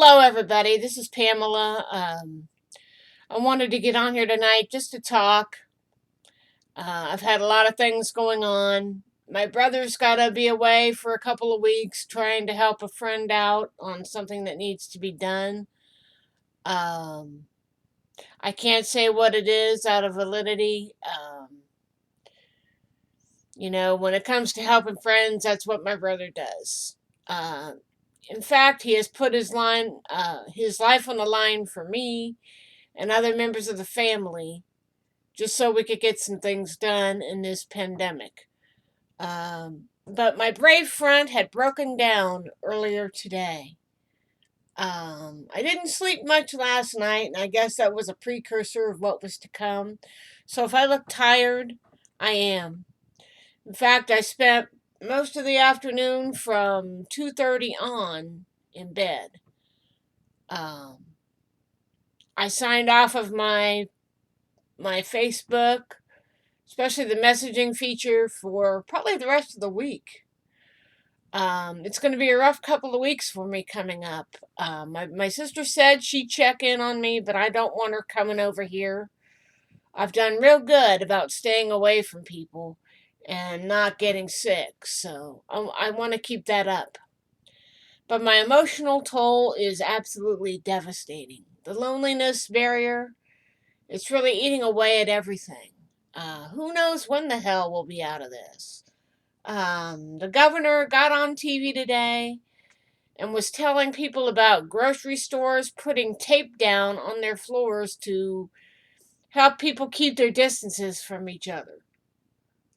Hello, everybody. This is Pamela. I wanted to get on here tonight just to talk. I've had a lot of things going on. My brother's got to be away for a couple of weeks trying to help a friend out on something that needs to be done. Um, I can't say what it is out of validity. When it comes to helping friends, that's what my brother does. Uh, in fact, he has put his life on the line for me and other members of the family just so we could get some things done in this pandemic. But my brave front had broken down earlier today. I didn't sleep much last night, and I guess that was a precursor of what was to come. So if I look tired, I am. In fact, I spent most of the afternoon from 2:30 on in bed. Um, I signed off of my Facebook, especially the messaging feature, for probably the rest of the week. It's going to be a rough couple of weeks for me coming up. My sister said she'd check in on me, but I don't want her coming over here. I've done real good about staying away from people and not getting sick, so I want to keep that up. But my emotional toll is absolutely devastating. The loneliness barrier, it's really eating away at everything. Who knows when the hell we'll be out of this? The governor got on TV today and was telling people about grocery stores putting tape down on their floors to help people keep their distances from each other.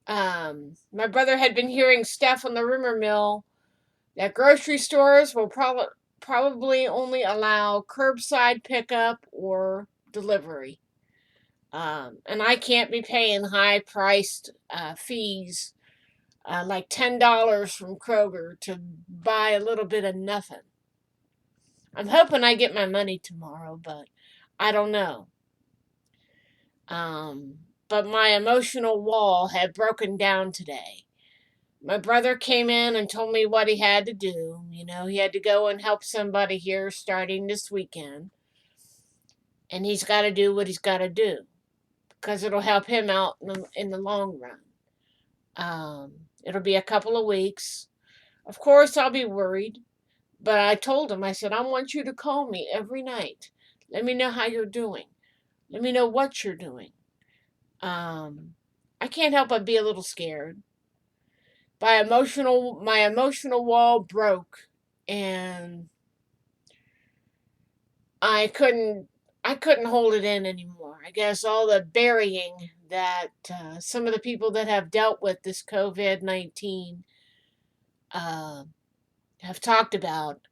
My brother had been hearing stuff on the rumor mill that grocery stores will probably only allow curbside pickup or delivery. And I can't be paying high priced fees like $10 from Kroger to buy a little bit of nothing. I'm hoping I get my money tomorrow, but I don't know. Um, but my emotional wall had broken down today. My brother came in and told me what he had to do. He had to go and help somebody here starting this weekend. And he's got to do what he's got to do because it'll help him out in the long run. It'll be a couple of weeks. Of course, I'll be worried, but I told him, I said, I want you to call me every night. Let me know how you're doing. Let me know what you're doing. I can't help but be a little scared. My emotional wall broke, and I couldn't I couldn't hold it in anymore. I guess all the burying that some of the people that have dealt with this COVID-19 uh, have talked about.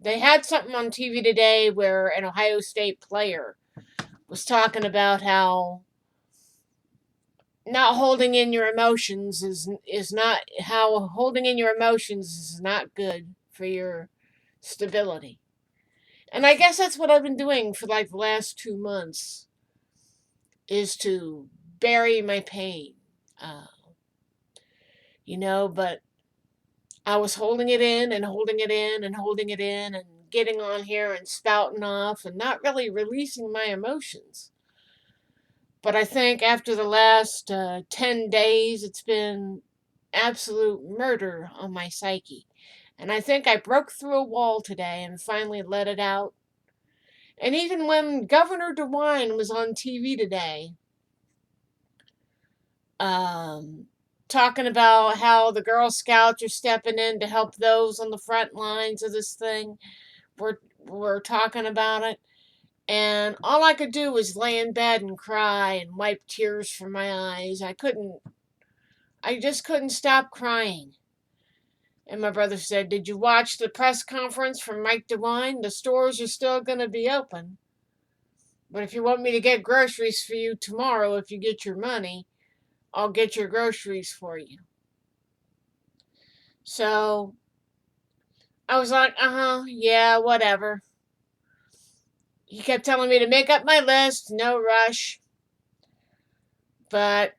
They had something on TV today where an Ohio State player was talking about how not holding in your emotions is not how holding in your emotions is not good for your stability. And I guess that's what I've been doing for like the last 2 months is to bury my pain. Uh, but I was holding it in and holding it in and holding it in and getting on here and spouting off and not really releasing my emotions. But I think after the last 10 days, it's been absolute murder on my psyche. And I think I broke through a wall today and finally let it out. And even when Governor DeWine was on TV today, um, talking about how the Girl Scouts are stepping in to help those on the front lines of this thing, we're talking about it. And all I could do was lay in bed and cry and wipe tears from my eyes. I just couldn't stop crying. And my brother said, Did you watch the press conference from Mike DeWine? The stores are still going to be open. But if you want me to get groceries for you tomorrow, if you get your money, I'll get your groceries for you. So I was like, yeah, whatever. He kept telling me to make up my list, no rush. But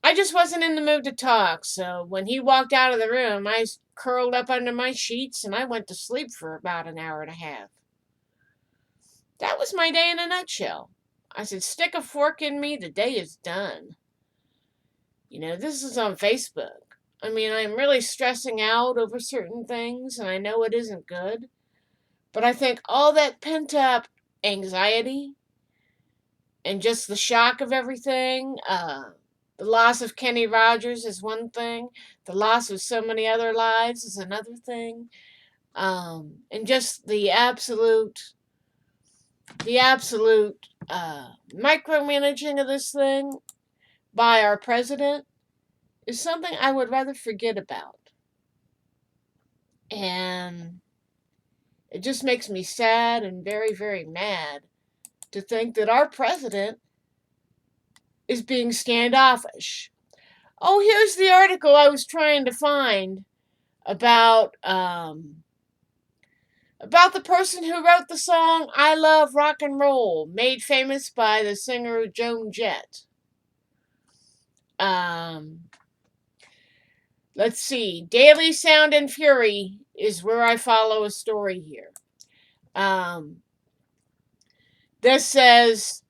I just wasn't in the mood to talk, so when he walked out of the room, I curled up under my sheets and I went to sleep for about an hour and a half. That was my day in a nutshell. I said, stick a fork in me, the day is done. This is on Facebook. I mean, I'm really stressing out over certain things, and I know it isn't good. But I think all that pent up anxiety and just the shock of everything, the loss of Kenny Rogers is one thing, the loss of so many other lives is another thing, and just the absolute micromanaging of this thing by our president is something I would rather forget about. And it just makes me sad and very, very mad to think that our president is being standoffish. Oh, here's the article I was trying to find about the person who wrote the song "I Love Rock and Roll," made famous by the singer Joan Jett. Let's see. Daily Sound and Fury is where I follow a story here. This says,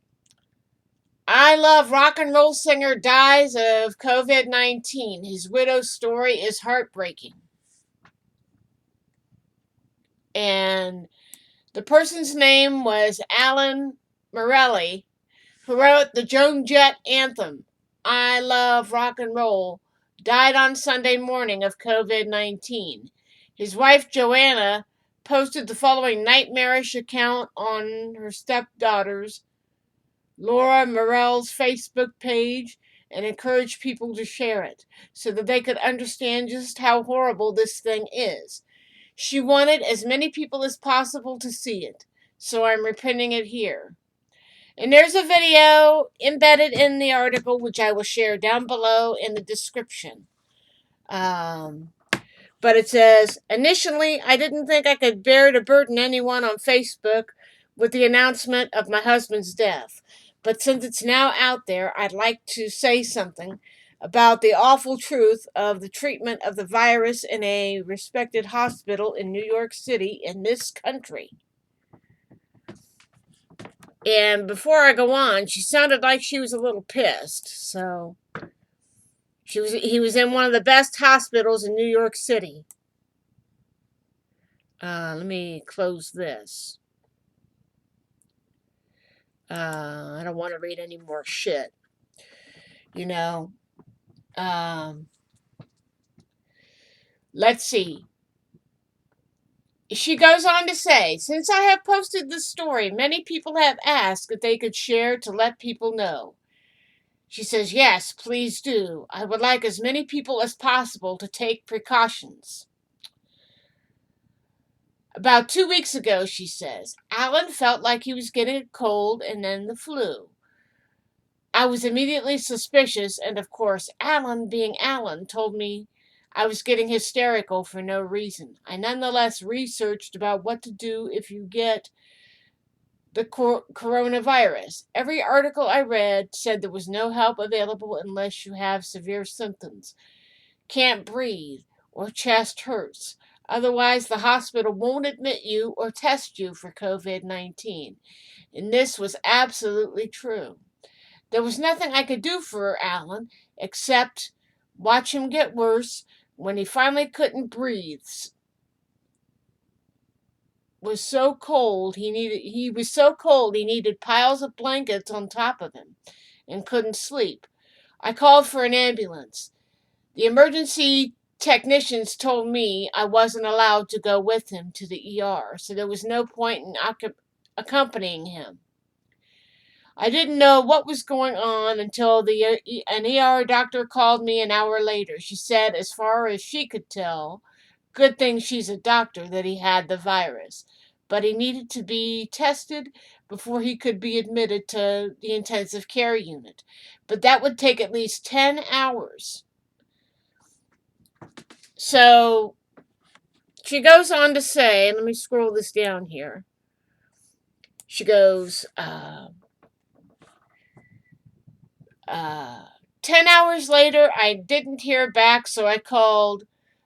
I Love Rock and Roll singer dies of COVID-19. His widow's story is heartbreaking. And the person's name was Alan Morelli, who wrote the Joan Jett anthem, I Love Rock and Roll, died on Sunday morning of COVID-19. His wife, Joanna, posted the following nightmarish account on her stepdaughter's, Laura Morell's Facebook page and encouraged people to share it so that they could understand just how horrible this thing is. She wanted as many people as possible to see it, so I'm reprinting it here. And there's a video embedded in the article, which I will share down below in the description. But it says, initially, I didn't think I could bear to burden anyone on Facebook with the announcement of my husband's death. But since it's now out there, I'd like to say something about the awful truth of the treatment of the virus in a respected hospital in New York City in this country. And before I go on, she sounded like she was a little pissed. So he was in one of the best hospitals in New York City. Let me close this. I don't want to read any more shit. Let's see. She goes on to say, since I have posted this story, many people have asked if they could share to let people know. She says, yes, please do. I would like as many people as possible to take precautions. About 2 weeks ago, she says, Alan felt like he was getting a cold and then the flu. I was immediately suspicious, and of course, Alan, being Alan, told me I was getting hysterical for no reason. I nonetheless researched about what to do if you get the coronavirus. Every article I read said there was no help available unless you have severe symptoms, can't breathe, or chest hurts. Otherwise, the hospital won't admit you or test you for COVID-19. And this was absolutely true. There was nothing I could do for Alan except watch him get worse. When he finally couldn't breathe, was so cold he needed piles of blankets on top of him and couldn't sleep. I called for an ambulance. The emergency technicians told me I wasn't allowed to go with him to the ER, so there was no point in accompanying him. I didn't know what was going on until an ER doctor called me an hour later. She said, as far as she could tell, good thing she's a doctor, that he had the virus. But he needed to be tested before he could be admitted to the intensive care unit. But that would take at least 10 hours. So she goes on to say, let me scroll this down here. She goes, 10 hours later, I didn't hear back, so I called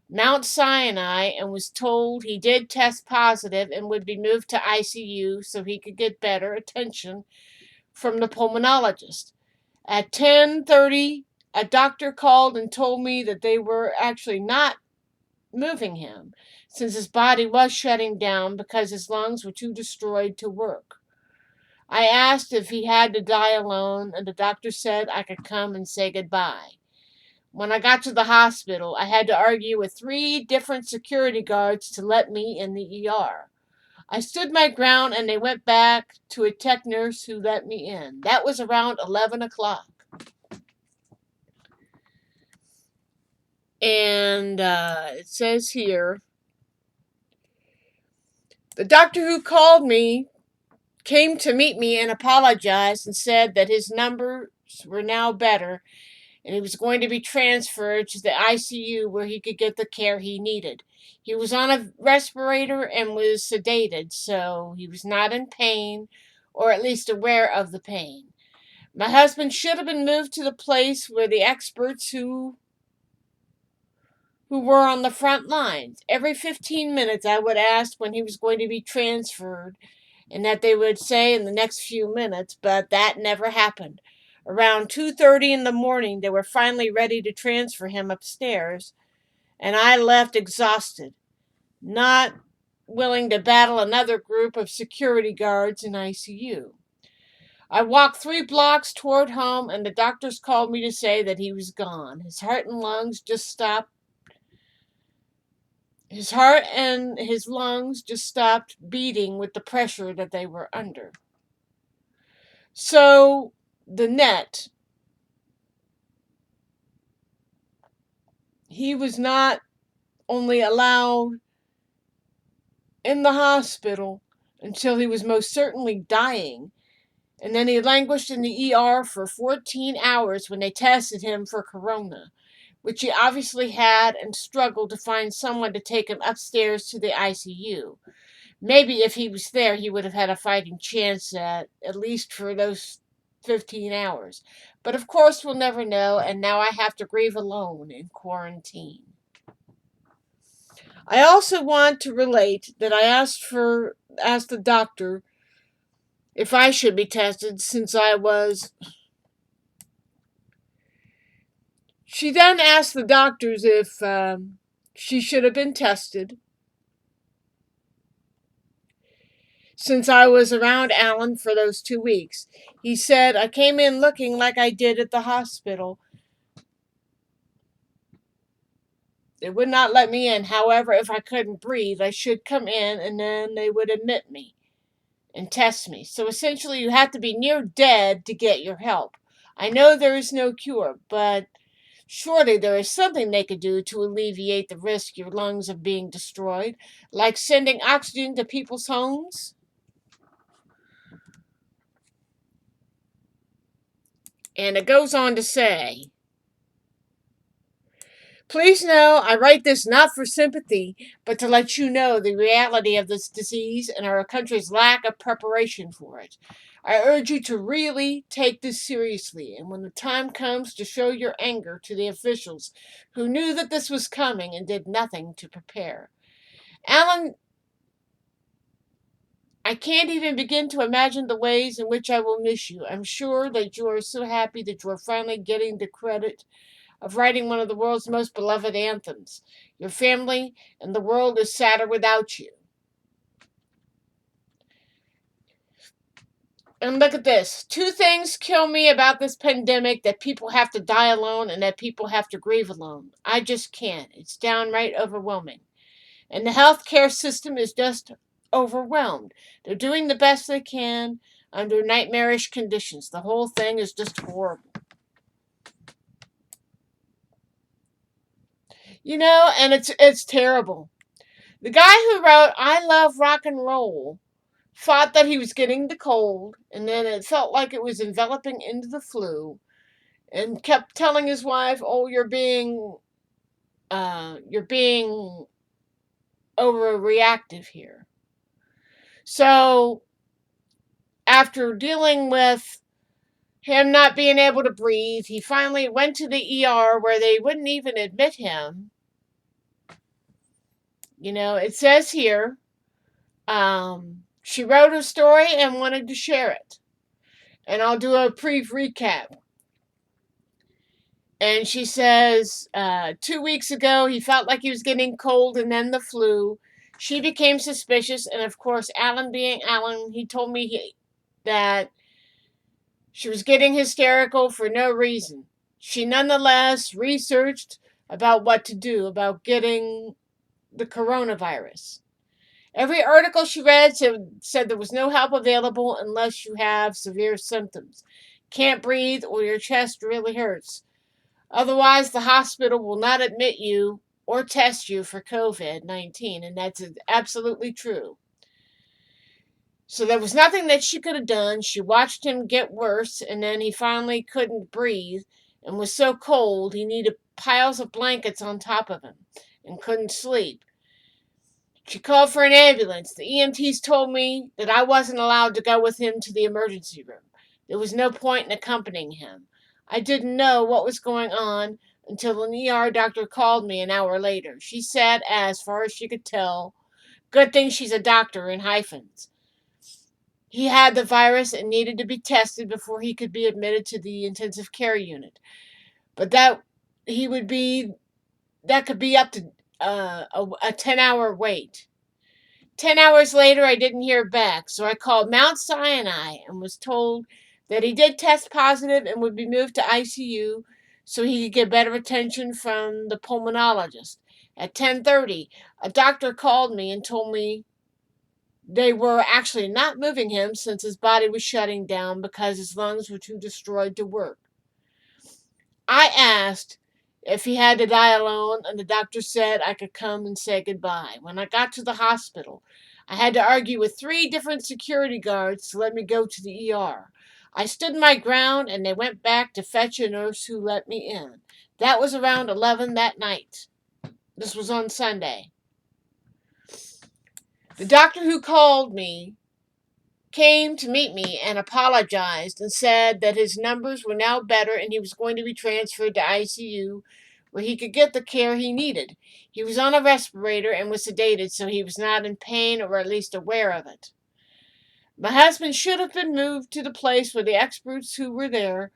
Mount Sinai and was told he did test positive and would be moved to ICU so he could get better attention from the pulmonologist. At 10:30, a doctor called and told me that they were actually not moving him since his body was shutting down because his lungs were too destroyed to work. I asked if he had to die alone, and the doctor said I could come and say goodbye. When I got to the hospital, I had to argue with 3 different security guards to let me in the ER. I stood my ground and they went back to a tech nurse who let me in. That was around 11 o'clock. And it says here, the doctor who called me came to meet me and apologized and said that his numbers were now better and he was going to be transferred to the ICU where he could get the care he needed. He was on a respirator and was sedated, so he was not in pain, or at least aware of the pain. My husband should have been moved to the place where the experts who were on the front lines. Every 15 minutes I would ask when he was going to be transferred, and that they would say in the next few minutes, but that never happened. Around 2:30 in the morning, they were finally ready to transfer him upstairs, and I left exhausted, not willing to battle another group of security guards in ICU. I walked 3 blocks toward home, and the doctors called me to say that he was gone. His heart and lungs just stopped beating with the pressure that they were under. So the net, he was not only allowed in the hospital until he was most certainly dying, and then he languished in the ER for 14 hours when they tested him for corona, which he obviously had, and struggled to find someone to take him upstairs to the ICU. Maybe if he was there, he would have had a fighting chance at least for those 15 hours. But of course, we'll never know, and now I have to grieve alone in quarantine. I also want to relate that I asked the doctor if I should be tested since I was. She then asked the doctors if she should have been tested since I was around Alan for those 2 weeks. He said I came in looking like I did at the hospital. They would not let me in. However, if I couldn't breathe, I should come in and then they would admit me and test me. So essentially, you have to be near dead to get your help. I know there is no cure, but surely there is something they could do to alleviate the risk of your lungs of being destroyed, like sending oxygen to people's homes. And it goes on to say, please know I write this not for sympathy, but to let you know the reality of this disease and our country's lack of preparation for it. I urge you to really take this seriously, and when the time comes, to show your anger to the officials who knew that this was coming and did nothing to prepare. Alan, I can't even begin to imagine the ways in which I will miss you. I'm sure that you are so happy that you are finally getting the credit of writing one of the world's most beloved anthems. Your family and the world is sadder without you. And look at this. 2 things kill me about this pandemic: that people have to die alone and that people have to grieve alone. I just can't. It's downright overwhelming. And the healthcare system is just overwhelmed. They're doing the best they can under nightmarish conditions. The whole thing is just horrible. And it's terrible. The guy who wrote I Love Rock and Roll thought that he was getting the cold, and then it felt like it was enveloping into the flu, and kept telling his wife, "Oh, you're being overreactive here." So, after dealing with him not being able to breathe. He finally went to the ER where they wouldn't even admit him. It says here, she wrote her story and wanted to share it. And I'll do a brief recap. And she says, 2 weeks ago, he felt like he was getting cold and then the flu. She became suspicious. And of course, Alan being Alan, he told me that she was getting hysterical for no reason. She nonetheless researched about what to do about getting the coronavirus. Every article she read said there was no help available unless you have severe symptoms. Can't breathe or your chest really hurts. Otherwise, the hospital will not admit you or test you for COVID-19, and that's absolutely true. So there was nothing that she could have done. She watched him get worse, and then he finally couldn't breathe and was so cold he needed piles of blankets on top of him and couldn't sleep. She called for an ambulance. The EMTs told me that I wasn't allowed to go with him to the emergency room. There was no point in accompanying him. I didn't know what was going on until an ER doctor called me an hour later. She said, as far as she could tell, good thing she's a doctor in hyphens. He had the virus and needed to be tested before he could be admitted to the intensive care unit. But that could be up to a 10-hour wait. 10 hours later, I didn't hear back, so I called Mount Sinai and was told that he did test positive and would be moved to ICU so he could get better attention from the pulmonologist. At 10:30, a doctor called me and told me they were actually not moving him since his body was shutting down because his lungs were too destroyed to work. I asked if he had to die alone, and the doctor said I could come and say goodbye. When I got to the hospital, I had to argue with 3 different security guards to let me go to the ER. I stood my ground, and they went back to fetch a nurse who let me in. That was around 11 that night. This was on Sunday. The doctor who called me came to meet me and apologized and said that his numbers were now better and he was going to be transferred to ICU where he could get the care he needed. He was on a respirator and was sedated, so he was not in pain or at least aware of it. My husband should have been moved to the place where the experts who were there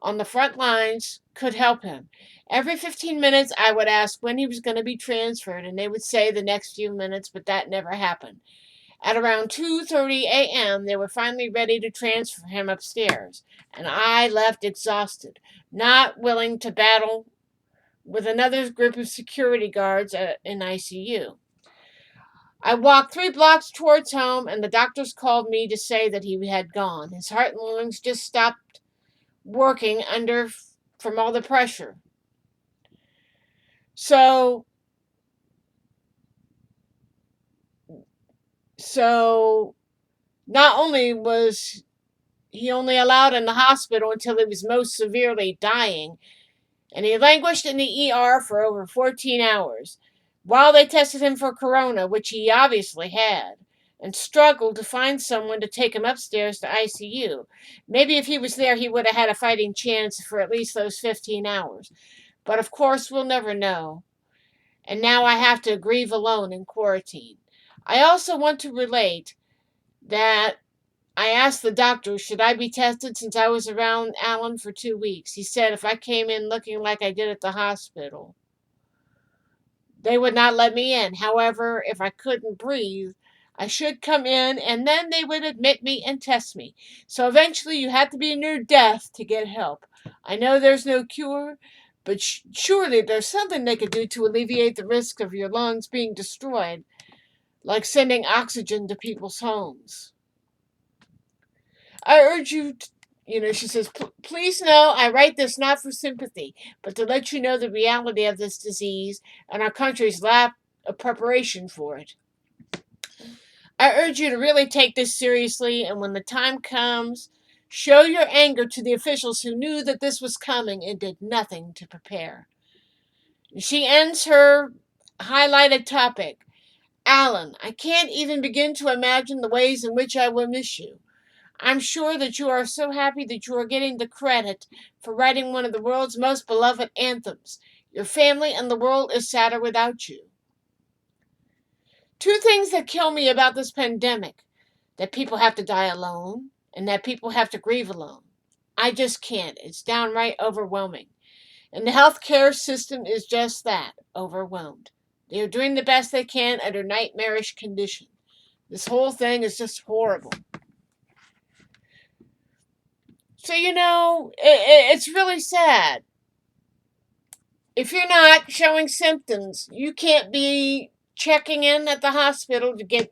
on the front lines could help him. Every 15 minutes, I would ask when he was going to be transferred, and they would say the next few minutes, but that never happened. At around 2:30 a.m., they were finally ready to transfer him upstairs, and I left exhausted, not willing to battle with another group of security guards in ICU. I walked 3 blocks towards home, and the doctors called me to say that he had gone. His heart and lungs just stopped working from all the pressure. So not only was he only allowed in the hospital until he was most severely dying, and he languished in the ER for over 14 hours while they tested him for corona, which he obviously had, and struggled to find someone to take him upstairs to ICU. Maybe if he was there, he would have had a fighting chance for at least those 15 hours. But of course, we'll never know. And now I have to grieve alone in quarantine. I also want to relate that I asked the doctor, should I be tested since I was around Alan for 2 weeks? He said if I came in looking like I did at the hospital, they would not let me in. However, if I couldn't breathe, I should come in and then they would admit me and test me. So eventually you have to be near death to get help. I know there's no cure, but surely there's something they could do to alleviate the risk of your lungs being destroyed, like sending oxygen to people's homes. I urge you, she says, please know I write this not for sympathy, but to let you know the reality of this disease and our country's lack of preparation for it. I urge you to really take this seriously, and when the time comes, show your anger to the officials who knew that this was coming and did nothing to prepare. She ends her highlighted topic. Alan, I can't even begin to imagine the ways in which I will miss you. I'm sure that you are so happy that you are getting the credit for writing one of the world's most beloved anthems. Your family and the world is sadder without you. Two things that kill me about this pandemic: that people have to die alone and that people have to grieve alone. I just can't. It's downright overwhelming. And the healthcare system is just that, overwhelmed. They are doing the best they can under nightmarish conditions. This whole thing is just horrible. So, it's really sad. If you're not showing symptoms, you can't be checking in at the hospital to get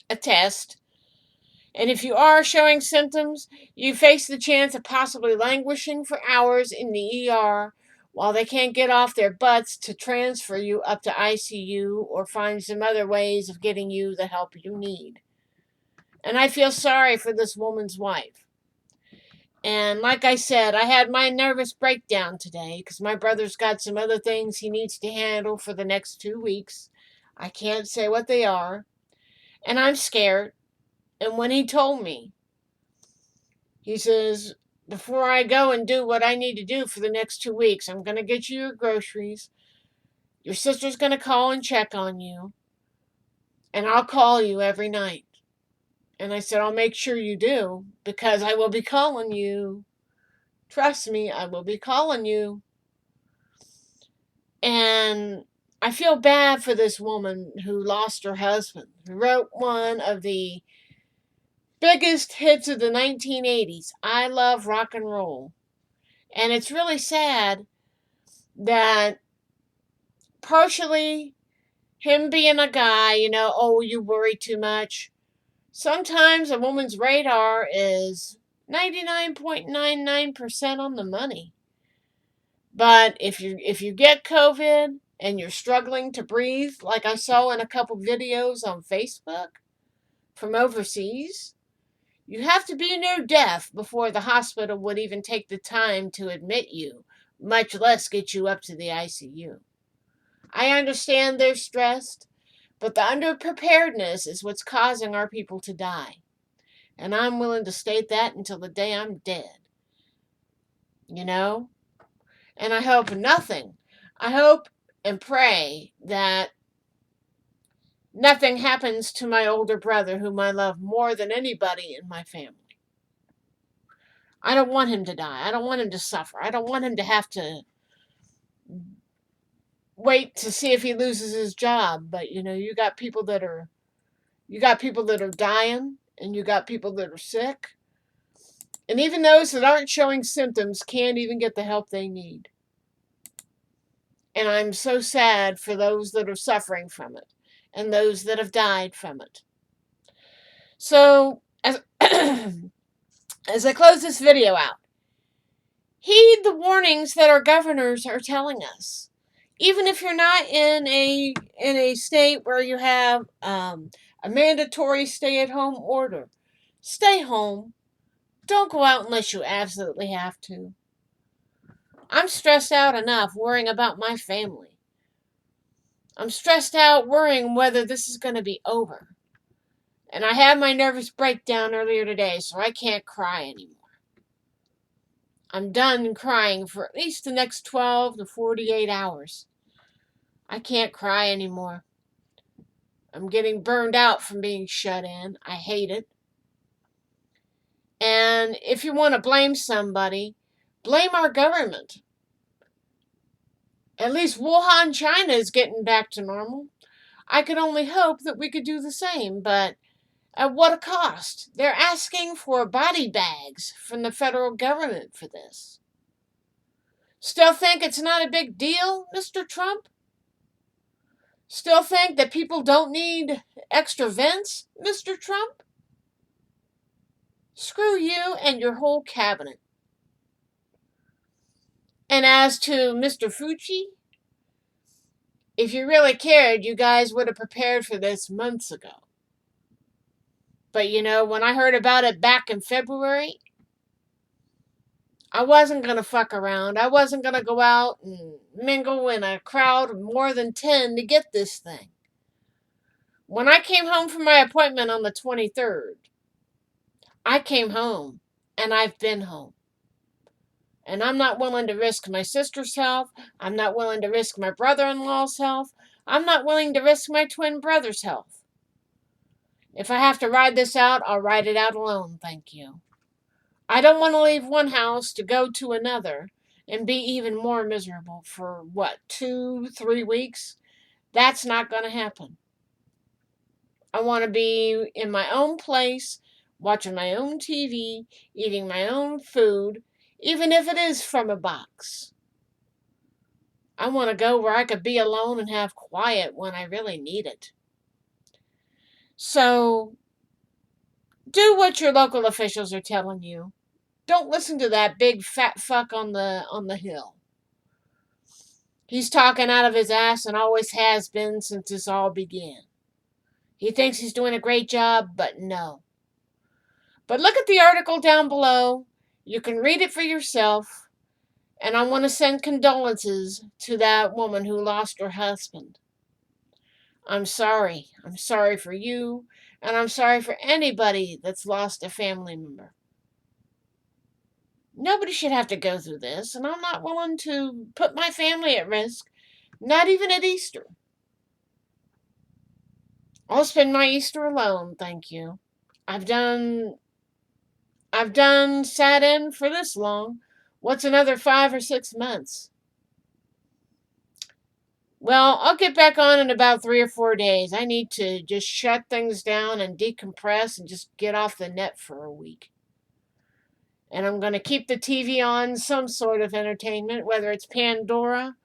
a test. And if you are showing symptoms, you face the chance of possibly languishing for hours in the ER while they can't get off their butts to transfer you up to ICU or find some other ways of getting you the help you need. And I feel sorry for this woman's wife. And like I said, I had my nervous breakdown today because my brother's got some other things he needs to handle for the next 2 weeks. I can't say what they are. And I'm scared. And when he told me, he says, before I go and do what I need to do for the next 2 weeks, I'm going to get you your groceries. Your sister's going to call and check on you. And I'll call you every night. And I said, I'll make sure you do, because I will be calling you. Trust me, I will be calling you. And I feel bad for this woman who lost her husband, who wrote one of the biggest hits of the 1980s, I Love Rock and Roll. And it's really sad that partially him being a guy, oh, you worry too much. Sometimes a woman's radar is 99.99% on the money. But if you get COVID and you're struggling to breathe, like I saw in a couple videos on Facebook from overseas, you have to be near death before the hospital would even take the time to admit you, much less get you up to the ICU. I understand they're stressed, but the underpreparedness is what's causing our people to die. And I'm willing to state that until the day I'm dead. And I hope and pray that nothing happens to my older brother, whom I love more than anybody in my family. I don't want him to die. I don't want him to suffer. I don't want him to have to wait to see if he loses his job. But you got people that are dying, and you got people that are sick. And even those that aren't showing symptoms can't even get the help they need. And I'm so sad for those that are suffering from it and those that have died from it. So, as I close this video out, heed the warnings that our governors are telling us. Even if you're not in a state where you have a mandatory stay-at-home order, stay home. Don't go out unless you absolutely have to. I'm stressed out enough worrying about my family. I'm stressed out worrying whether this is going to be over. And I had my nervous breakdown earlier today, so I can't cry anymore. I'm done crying for at least the next 12 to 48 hours. I can't cry anymore. I'm getting burned out from being shut in. I hate it. And if you want to blame somebody, blame our government. At least Wuhan, China is getting back to normal. I could only hope that we could do the same, but at what a cost? They're asking for body bags from the federal government for this. Still think it's not a big deal, Mr. Trump? Still think that people don't need extra vents, Mr. Trump? Screw you and your whole cabinet. And as to Mr. Fauci, if you really cared, you guys would have prepared for this months ago. But when I heard about it back in February, I wasn't going to fuck around. I wasn't going to go out and mingle in a crowd of more than 10 to get this thing. When I came home from my appointment on the 23rd, I came home, and I've been home. And I'm not willing to risk my sister's health. I'm not willing to risk my brother-in-law's health. I'm not willing to risk my twin brother's health. If I have to ride this out, I'll ride it out alone, thank you. I don't want to leave one house to go to another and be even more miserable for, what, 2, 3 weeks? That's not going to happen. I want to be in my own place, watching my own TV, eating my own food, even if it is from a box. I want to go where I could be alone and have quiet when I really need it. So, do what your local officials are telling you. Don't listen to that big fat fuck on the hill. He's talking out of his ass and always has been since this all began. He thinks he's doing a great job, but no. But look at the article down below. You can read it for yourself. And I want to send condolences to that woman who lost her husband. I'm sorry. I'm sorry for you. And I'm sorry for anybody that's lost a family member. Nobody should have to go through this, and I'm not willing to put my family at risk, not even at Easter. I'll spend my Easter alone, thank you. I've done sat in for this long. What's another 5 or 6 months? Well, I'll get back on in about 3 or 4 days. I need to just shut things down and decompress and just get off the net for a week. And I'm going to keep the TV on, some sort of entertainment, whether it's Pandora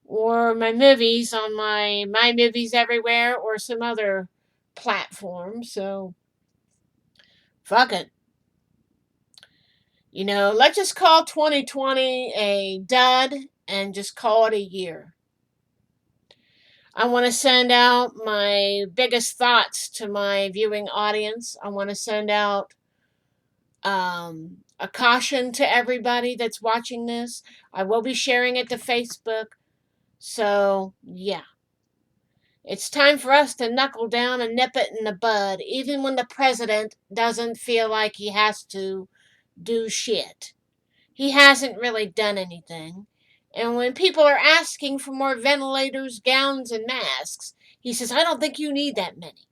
or my movies on my Movies Everywhere or some other platform. So, fuck it. Let's just call 2020 a dud and just call it a year. I want to send out my biggest thoughts to my viewing audience. I want to send out a caution to everybody that's watching this. I will be sharing it to Facebook. So, yeah. It's time for us to knuckle down and nip it in the bud, even when the president doesn't feel like he has to do shit. He hasn't really done anything. And when people are asking for more ventilators, gowns, and masks, he says, I don't think you need that many.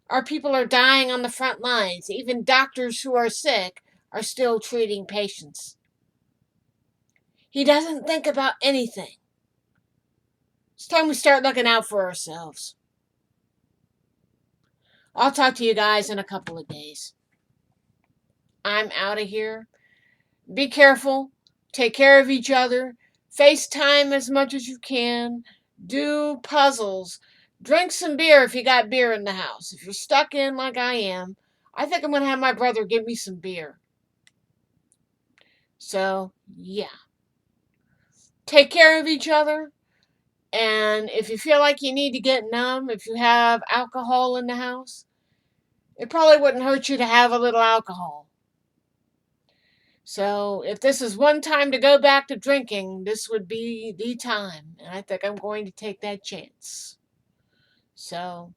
Our people are dying on the front lines. Even doctors who are sick are still treating patients. He doesn't think about anything. It's time we start looking out for ourselves. I'll talk to you guys in a couple of days. I'm out of here. Be careful. Take care of each other. FaceTime as much as you can. Do puzzles. Drink some beer if you got beer in the house. If you're stuck in like I am, I think I'm going to have my brother give me some beer. So, yeah. Take care of each other. And if you feel like you need to get numb, if you have alcohol in the house, it probably wouldn't hurt you to have a little alcohol. So if this is one time to go back to drinking, this would be the time. And I think I'm going to take that chance. So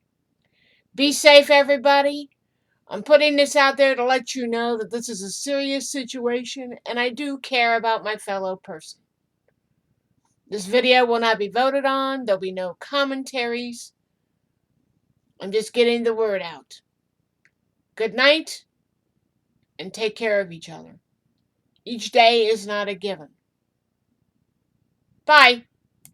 be safe, everybody. I'm putting this out there to let you know that this is a serious situation and I do care about my fellow person. This video will not be voted on. There'll be no commentaries. I'm just getting the word out. Good night and take care of each other. Each day is not a given. Bye.